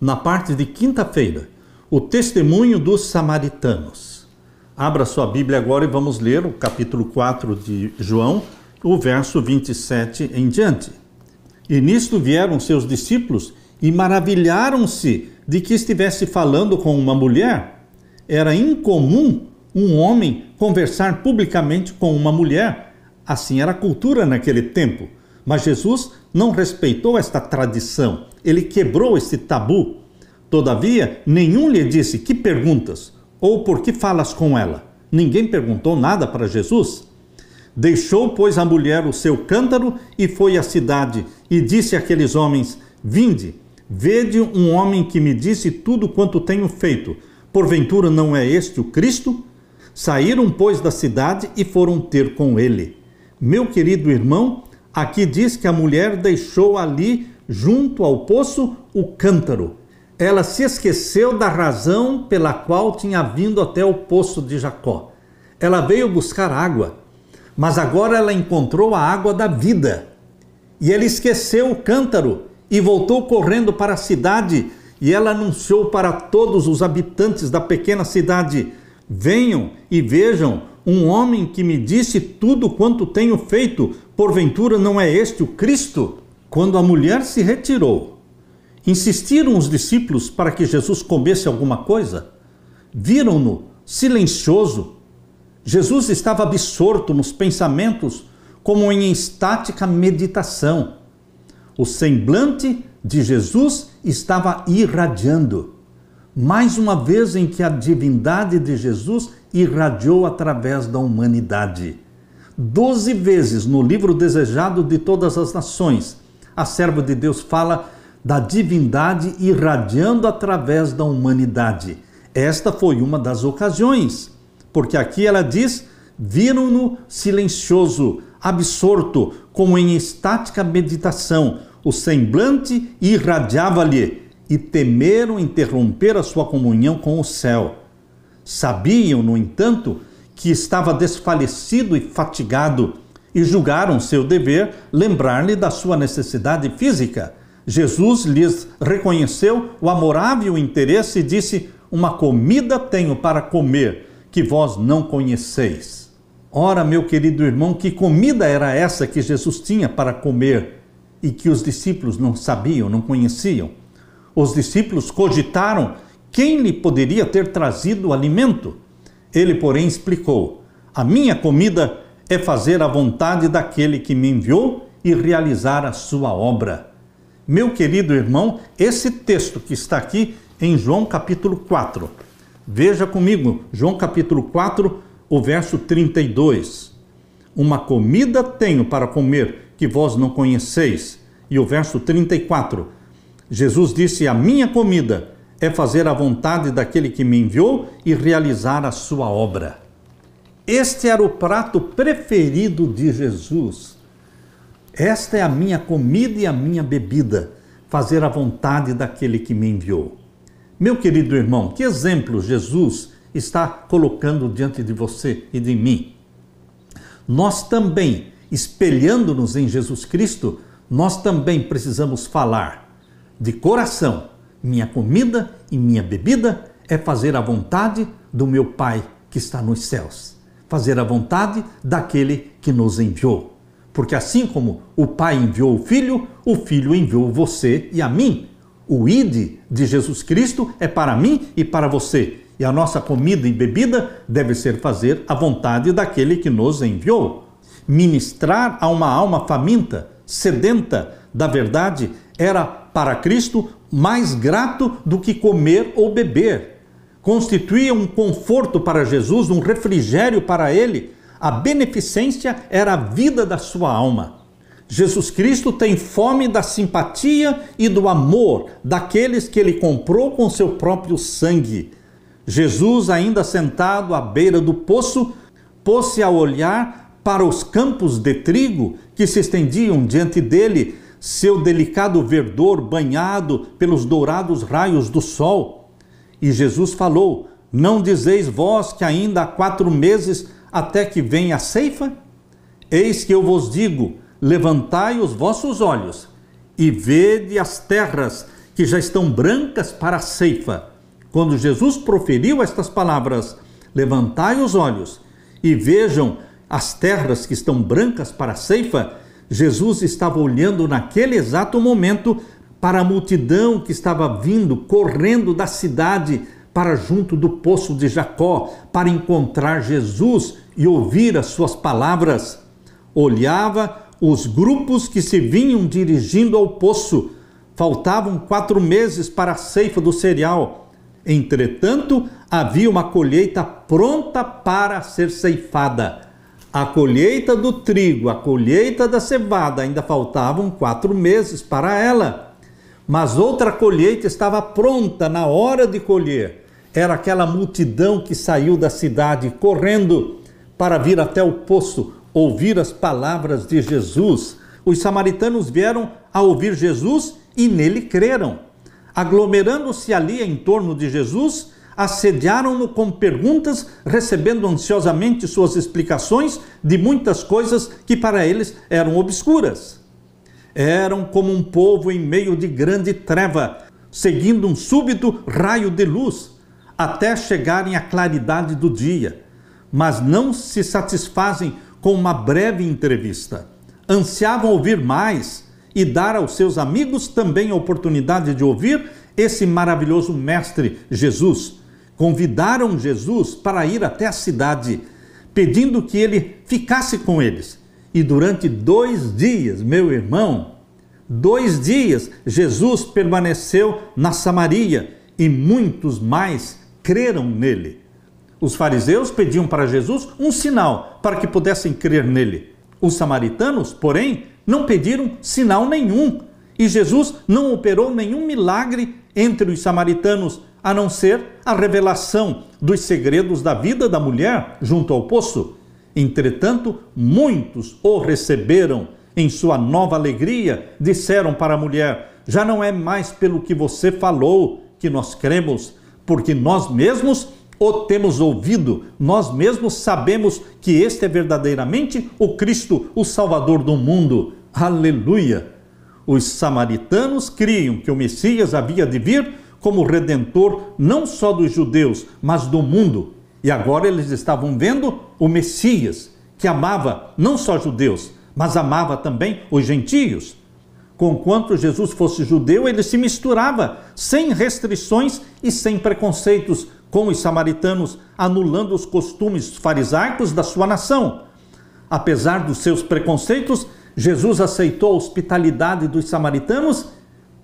na parte de quinta-feira, o testemunho dos samaritanos. Abra sua Bíblia agora e vamos ler o capítulo 4 de João, o verso 27 em diante. E nisto vieram seus discípulos e maravilharam-se de que estivesse falando com uma mulher. Era incomum um homem conversar publicamente com uma mulher. Assim era a cultura naquele tempo. Mas Jesus não respeitou esta tradição. Ele quebrou este tabu. Todavia, nenhum lhe disse: que perguntas? Ou por que falas com ela? Ninguém perguntou nada para Jesus. Deixou, pois, a mulher o seu cântaro e foi à cidade e disse àqueles homens: vinde, vede um homem que me disse tudo quanto tenho feito. Porventura não é este o Cristo? Saíram, pois, da cidade e foram ter com ele. Meu querido irmão, aqui diz que a mulher deixou ali, junto ao poço, o cântaro. Ela se esqueceu da razão pela qual tinha vindo até o poço de Jacó. Ela veio buscar água, mas agora ela encontrou a água da vida. E ela esqueceu o cântaro e voltou correndo para a cidade, e ela anunciou para todos os habitantes da pequena cidade: venham e vejam um homem que me disse tudo quanto tenho feito. Porventura não é este o Cristo? Quando a mulher se retirou, insistiram os discípulos para que Jesus comesse alguma coisa. Viram-no silencioso. Jesus estava absorto nos pensamentos, como em estática meditação. O semblante de Jesus estava irradiando. Mais uma vez em que a divindade de Jesus irradiou através da humanidade. 12 vezes no livro Desejado de Todas as Nações, a serva de Deus fala da divindade irradiando através da humanidade. Esta foi uma das ocasiões, porque aqui ela diz: viram-no silencioso, absorto, como em estática meditação. O semblante irradiava-lhe e temeram interromper a sua comunhão com o céu. Sabiam, no entanto, que estava desfalecido e fatigado e julgaram seu dever lembrar-lhe da sua necessidade física. Jesus lhes reconheceu o amorável interesse e disse: uma comida tenho para comer, que vós não conheceis. Ora, meu querido irmão, que comida era essa que Jesus tinha para comer e que os discípulos não sabiam, não conheciam? Os discípulos cogitaram quem lhe poderia ter trazido o alimento. Ele, porém, explicou: a minha comida é fazer a vontade daquele que me enviou e realizar a sua obra. Meu querido irmão, esse texto que está aqui em João capítulo 4. Veja comigo, João capítulo 4, o verso 32. Uma comida tenho para comer que vós não conheceis. E o verso 34. Jesus disse: a minha comida é fazer a vontade daquele que me enviou e realizar a sua obra. Este era o prato preferido de Jesus. Esta é a minha comida e a minha bebida, fazer a vontade daquele que me enviou. Meu querido irmão, que exemplo Jesus está colocando diante de você e de mim? Nós também, espelhando-nos em Jesus Cristo, nós também precisamos falar de coração: minha comida e minha bebida é fazer a vontade do meu Pai que está nos céus. Fazer a vontade daquele que nos enviou. Porque assim como o Pai enviou o Filho enviou você e a mim. O ide de Jesus Cristo é para mim e para você. E a nossa comida e bebida deve ser fazer a vontade daquele que nos enviou. Ministrar a uma alma faminta, sedenta da verdade, era para Cristo mais grato do que comer ou beber. Constituía um conforto para Jesus, um refrigério para ele. A beneficência era a vida da sua alma. Jesus Cristo tem fome da simpatia e do amor daqueles que ele comprou com seu próprio sangue. Jesus, ainda sentado à beira do poço, pôs-se a olhar para os campos de trigo que se estendiam diante dele, seu delicado verdor banhado pelos dourados raios do sol. E Jesus falou: não dizeis vós que ainda há 4 meses até que venha a ceifa? Eis que eu vos digo: levantai os vossos olhos e vede as terras, que que já estão brancas para a ceifa. Quando Jesus proferiu estas palavras, levantai os olhos e vejam as terras que estão brancas para a ceifa, Jesus estava olhando naquele exato momento para a multidão que estava vindo, correndo da cidade para junto do poço de Jacó, para encontrar Jesus e ouvir as suas palavras. Olhava os grupos que se vinham dirigindo ao poço. Faltavam 4 meses para a ceifa do cereal. Entretanto, havia uma colheita pronta para ser ceifada. A colheita do trigo, a colheita da cevada, ainda faltavam 4 meses para ela. Mas outra colheita estava pronta na hora de colher. Era aquela multidão que saiu da cidade correndo para vir até o poço, ouvir as palavras de Jesus. Os samaritanos vieram a ouvir Jesus e nele creram. Aglomerando-se ali em torno de Jesus, assediaram-no com perguntas, recebendo ansiosamente suas explicações de muitas coisas que para eles eram obscuras. Eram como um povo em meio de grande treva, seguindo um súbito raio de luz, até chegarem à claridade do dia. Mas não se satisfazem com uma breve entrevista. Ansiavam ouvir mais e dar aos seus amigos também a oportunidade de ouvir esse maravilhoso mestre Jesus. Convidaram Jesus para ir até a cidade, pedindo que ele ficasse com eles. E durante 2 dias, meu irmão, 2 dias, Jesus permaneceu na Samaria e muitos mais creram nele. Os fariseus pediam para Jesus um sinal para que pudessem crer nele. Os samaritanos, porém, não pediram sinal nenhum. E Jesus não operou nenhum milagre entre os samaritanos, a não ser a revelação dos segredos da vida da mulher junto ao poço. Entretanto, muitos o receberam. Em sua nova alegria, disseram para a mulher: já não é mais pelo que você falou que nós cremos, porque nós mesmos o temos ouvido, nós mesmos sabemos que este é verdadeiramente o Cristo, o Salvador do mundo. Aleluia! Os samaritanos criam que o Messias havia de vir como redentor não só dos judeus, mas do mundo. E agora eles estavam vendo o Messias, que amava não só judeus, mas amava também os gentios. Conquanto Jesus fosse judeu, ele se misturava sem restrições e sem preconceitos com os samaritanos, anulando os costumes farisaicos da sua nação. Apesar dos seus preconceitos, Jesus aceitou a hospitalidade dos samaritanos,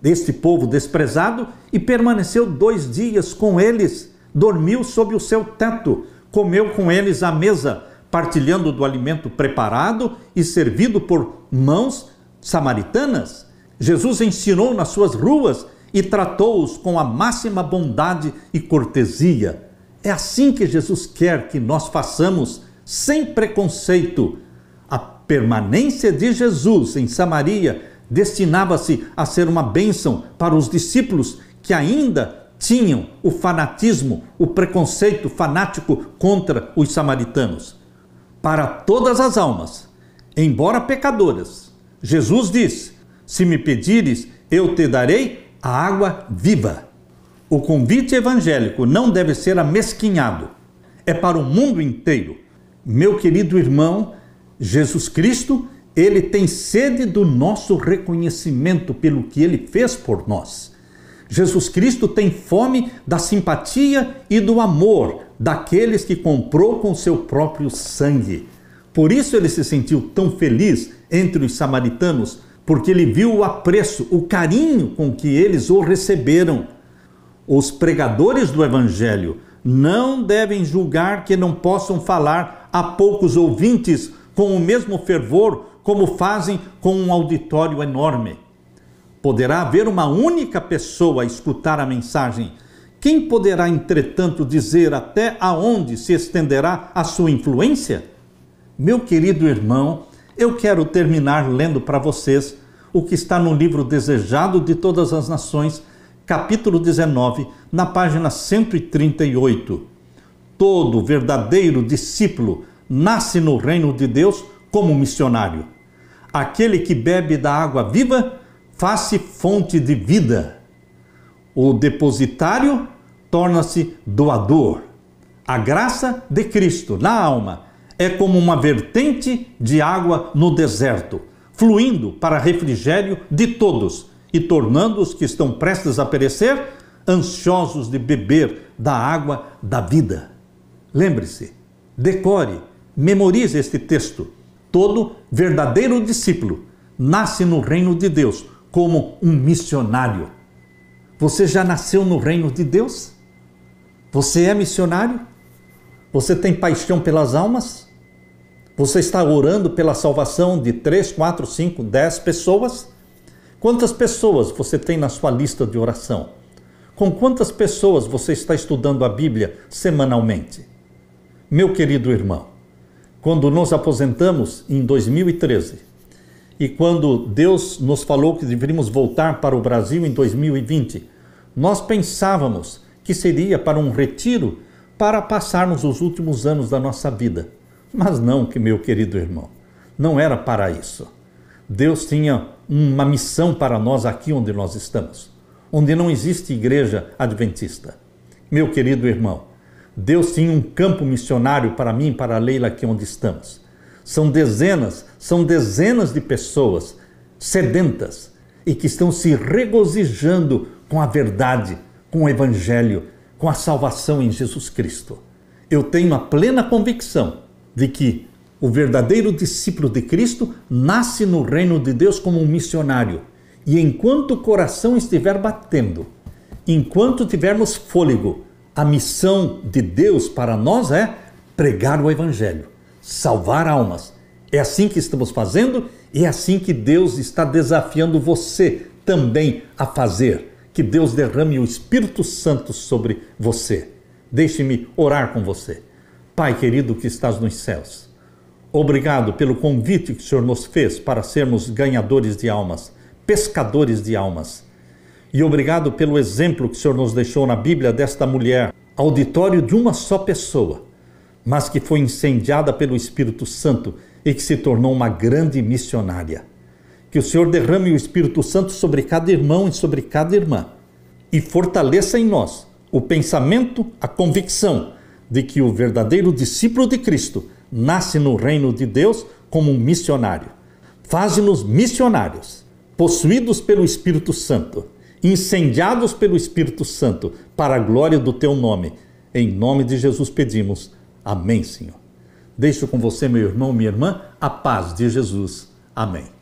deste povo desprezado, e permaneceu 2 dias com eles, dormiu sob o seu teto, comeu com eles à mesa, partilhando do alimento preparado e servido por mãos samaritanas. Jesus ensinou nas suas ruas e tratou-os com a máxima bondade e cortesia. É assim que Jesus quer que nós façamos, sem preconceito. A permanência de Jesus em Samaria destinava-se a ser uma bênção para os discípulos que ainda tinham o fanatismo, o preconceito fanático contra os samaritanos. Para todas as almas, embora pecadoras, Jesus diz: se me pedires, eu te darei a água viva. O convite evangélico não deve ser amesquinhado. É para o mundo inteiro. Meu querido irmão, Jesus Cristo, ele tem sede do nosso reconhecimento pelo que ele fez por nós. Jesus Cristo tem fome da simpatia e do amor daqueles que comprou com seu próprio sangue. Por isso ele se sentiu tão feliz entre os samaritanos, porque ele viu o apreço, o carinho com que eles o receberam. Os pregadores do Evangelho não devem julgar que não possam falar a poucos ouvintes com o mesmo fervor como fazem com um auditório enorme. Poderá haver uma única pessoa a escutar a mensagem. Quem poderá, entretanto, dizer até aonde se estenderá a sua influência? Meu querido irmão, eu quero terminar lendo para vocês o que está no livro Desejado de Todas as Nações, capítulo 19, na página 138. Todo verdadeiro discípulo nasce no reino de Deus como missionário. Aquele que bebe da água viva, faz-se fonte de vida. O depositário torna-se doador. A graça de Cristo na alma é como uma vertente de água no deserto, fluindo para refrigério de todos e tornando os que estão prestes a perecer ansiosos de beber da água da vida. Lembre-se, decore, memorize este texto. Todo verdadeiro discípulo nasce no reino de Deus como um missionário. Você já nasceu no reino de Deus? Você é missionário? Você tem paixão pelas almas? Você está orando pela salvação de 3, 4, 5, 10 pessoas? Quantas pessoas você tem na sua lista de oração? Com quantas pessoas você está estudando a Bíblia semanalmente? Meu querido irmão, quando nos aposentamos em 2013 e quando Deus nos falou que deveríamos voltar para o Brasil em 2020, nós pensávamos que seria para um retiro para passarmos os últimos anos da nossa vida. Mas não, meu querido irmão, não era para isso. Deus tinha uma missão para nós aqui onde nós estamos, onde não existe igreja adventista. Meu querido irmão, Deus tinha um campo missionário para mim e para a Leila aqui onde estamos. São dezenas de pessoas sedentas e que estão se regozijando com a verdade, com o Evangelho, com a salvação em Jesus Cristo. Eu tenho a plena convicção de que o verdadeiro discípulo de Cristo nasce no reino de Deus como um missionário. E enquanto o coração estiver batendo, enquanto tivermos fôlego, a missão de Deus para nós é pregar o Evangelho, salvar almas. É assim que estamos fazendo e é assim que Deus está desafiando você também a fazer. Que Deus derrame o Espírito Santo sobre você. Deixe-me orar com você. Pai querido que estás nos céus, obrigado pelo convite que o Senhor nos fez para sermos ganhadores de almas, pescadores de almas. E obrigado pelo exemplo que o Senhor nos deixou na Bíblia desta mulher, auditório de uma só pessoa, mas que foi incendiada pelo Espírito Santo e que se tornou uma grande missionária. Que o Senhor derrame o Espírito Santo sobre cada irmão e sobre cada irmã e fortaleça em nós o pensamento, a convicção de que o verdadeiro discípulo de Cristo nasce no reino de Deus como um missionário. Faze-nos missionários, possuídos pelo Espírito Santo, incendiados pelo Espírito Santo, para a glória do teu nome. Em nome de Jesus pedimos. Amém, Senhor. Deixo com você, meu irmão, minha irmã, a paz de Jesus. Amém.